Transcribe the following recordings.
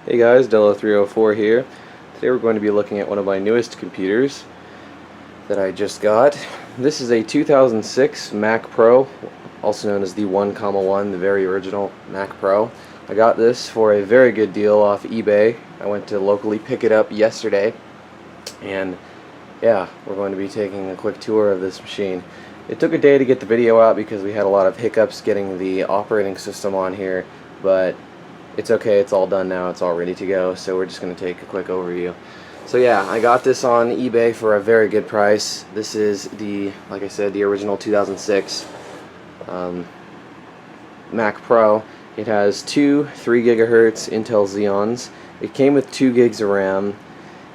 Hey guys, Dello304 here. Today we're going to be looking at one of my newest computers that I just got. This is a 2006 Mac Pro, also known as the 1,1, the very original Mac Pro. I got this for a very good deal off eBay. I went to locally pick it up yesterday, and yeah, we're going to be taking a quick tour of this machine. It took a day to get the video out because we had a lot of hiccups getting the operating system on here, but it's okay, it's all done now, it's all ready to go, so we're just going to take a quick overview. So yeah, I got this on eBay for a very good price. This is the, like I said, the original 2006 Mac Pro. It has two 3 GHz Intel Xeons. It came with 2 gigs of RAM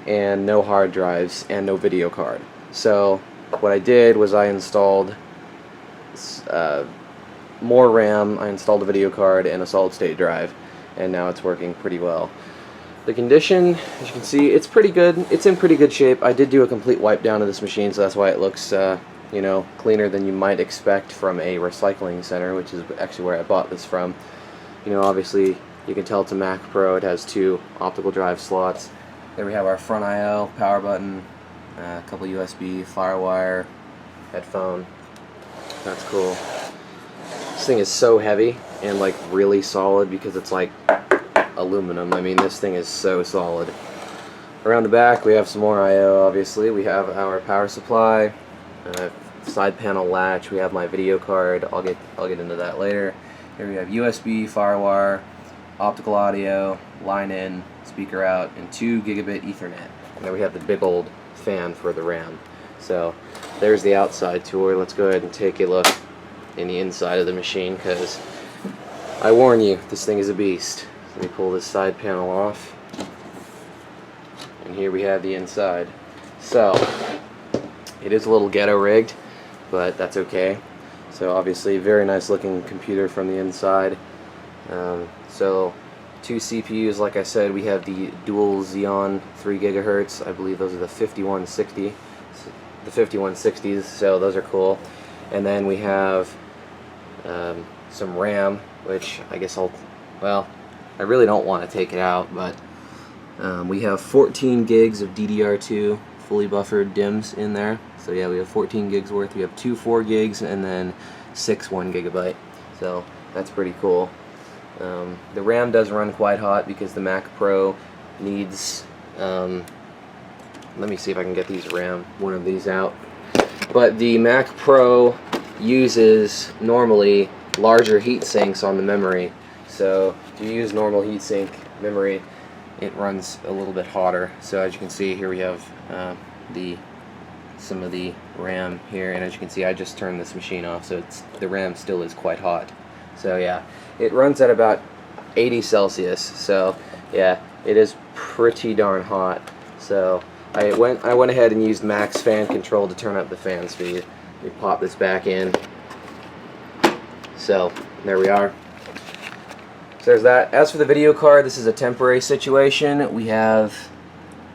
and no hard drives and no video card. So what I did was I installed more RAM, I installed a video card and a solid state drive, and now it's working pretty well. The condition, as you can see, it's pretty good. It's in pretty good shape. I did do a complete wipe down of this machine, so that's why it looks you know, cleaner than you might expect from a recycling center, which is actually where I bought this from. You know, obviously you can tell it's a Mac Pro. It has 2 optical drive slots. There we have our front I/O, power button, a couple USB, FireWire, headphone. That's cool. This thing is so heavy and like really solid because it's like aluminum. I mean, this thing is so solid. Around the back we have some more I/O. Obviously we have our power supply, side panel latch. We have my video card. I'll get into that later. Here we have USB, FireWire, optical audio, line in, speaker out, and 2 gigabit Ethernet. And then we have the big old fan for the RAM. So there's the outside tour. Let's go ahead and take a look in the inside of the machine, because I warn you, this thing is a beast. Let me pull this side panel off, and here we have the inside. So it is a little ghetto rigged, but that's okay. So obviously very nice looking computer from the inside. So 2 CPUs, like I said. We have the dual Xeon 3 GHz. I believe those are the 5160s, so those are cool. And then we have some RAM, which I guess well, I really don't want to take it out, but we have 14 gigs of DDR2 fully buffered DIMMs in there. So yeah, we have 14 gigs worth. We have 2 4 gigs and then 6 1 gigabyte. So that's pretty cool. The RAM does run quite hot because the Mac Pro needs, let me see if I can get one of these out. But the Mac Pro uses normally larger heat sinks on the memory. So if you use normal heatsink memory, it runs a little bit hotter. So as you can see, here we have some of the RAM here, and as you can see, I just turned this machine off, so the RAM still is quite hot. So yeah, it runs at about 80 Celsius. So yeah, it is pretty darn hot. So I went ahead and used max fan control to turn up the fan speed. We pop this back in. So there we are. So there's that. As for the video card, this is a temporary situation. We have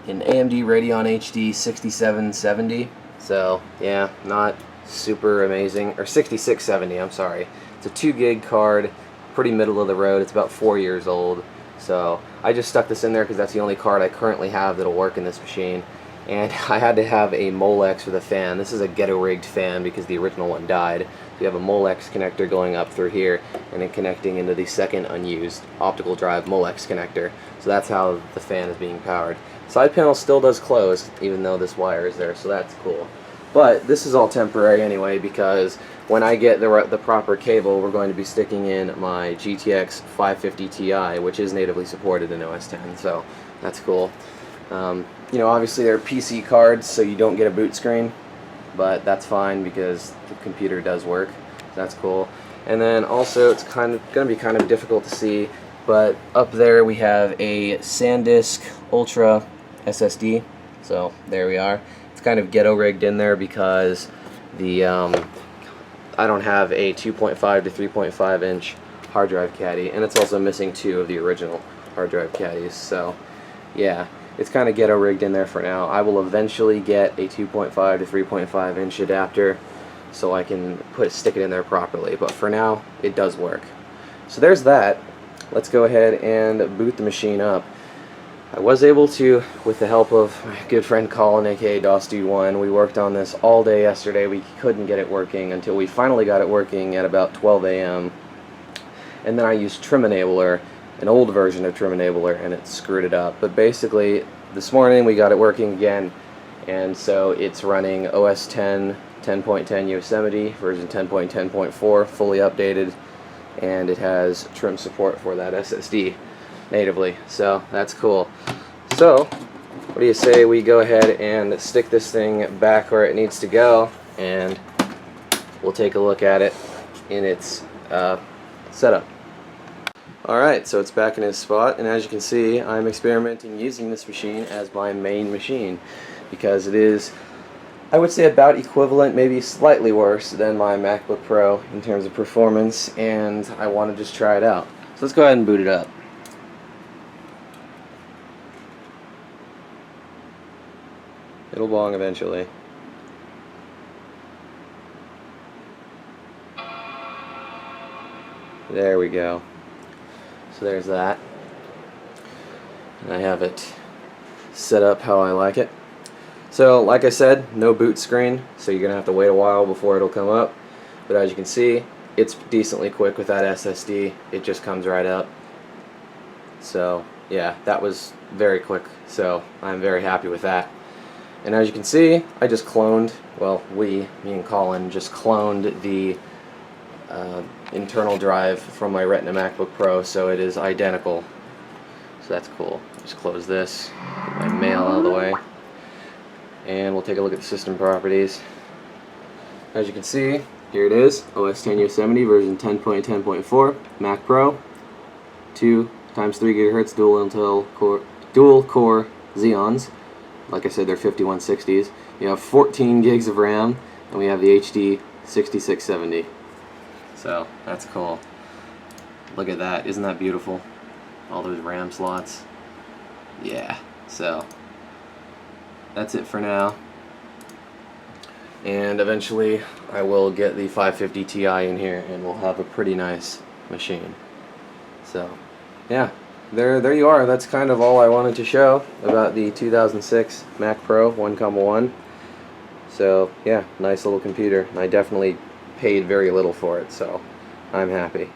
an AMD Radeon HD 6770. So yeah, not super amazing. Or 6670, I'm sorry. It's a 2 gig card, pretty middle of the road. It's about 4 years old. So I just stuck this in there because that's the only card I currently have that'll work in this machine. And I had to have a Molex for the fan. This is a ghetto rigged fan because the original one died. You have a Molex connector going up through here and then connecting into the second unused optical drive Molex connector. So that's how the fan is being powered. Side panel still does close even though this wire is there, so that's cool. But this is all temporary anyway, because when I get the proper cable, we're going to be sticking in my GTX 550 Ti, which is natively supported in OS X, so that's cool. You know, obviously they're PC cards, so you don't get a boot screen, but that's fine because the computer does work. That's cool. And then also, it's going to be kind of difficult to see, but up there we have a Sandisk Ultra Ssd. So there we are. It's kind of ghetto rigged in there because the I don't have a 2.5 to 3.5 inch hard drive caddy, and it's also missing 2 of the original hard drive caddies. So yeah, it's kind of ghetto rigged in there for now. I will eventually get a 2.5 to 3.5 inch adapter so I can stick it in there properly, but for now it does work. So there's that. Let's go ahead and boot the machine up. I was able to, with the help of my good friend Colin, aka DOSDude1, we worked on this all day yesterday. We couldn't get it working until we finally got it working at about 12 a.m. And then I used Trim Enabler, an old version of Trim Enabler, and it screwed it up. But basically, this morning we got it working again, and so it's running OS 10, 10.10 Yosemite, version 10.10.4, fully updated, and it has trim support for that SSD natively, so that's cool. So what do you say we go ahead and stick this thing back where it needs to go, and we'll take a look at it in its setup. Alright, so it's back in its spot, and as you can see, I'm experimenting using this machine as my main machine because it is, I would say, about equivalent, maybe slightly worse than my MacBook Pro in terms of performance, and I want to just try it out. So let's go ahead and boot it up. It'll bong eventually. There we go. So there's that. And I have it set up how I like it. So like I said, no boot screen, so you're gonna have to wait a while before it'll come up. But as you can see, it's decently quick with that SSD. It just comes right up. So yeah, that was very quick. So I'm very happy with that. And as you can see, I just cloned, well, me and Colin just cloned the internal drive from my Retina MacBook Pro, so it is identical. So that's cool. Just close this, get my mail out of the way, and we'll take a look at the system properties. As you can see, here it is, OS 10 Yosemite version 10.10.4, Mac Pro, 2 x 3 GHz dual core Xeons. Like I said, they're 5160s. You have 14 gigs of RAM, and we have the HD 6670. So that's cool. Look at that, isn't that beautiful? All those RAM slots. Yeah, so that's it for now. And eventually I will get the 550 Ti in here, and we'll have a pretty nice machine. So yeah, there you are. That's kind of all I wanted to show about the 2006 Mac Pro 1,1. So yeah, nice little computer. I definitely paid very little for it, so I'm happy.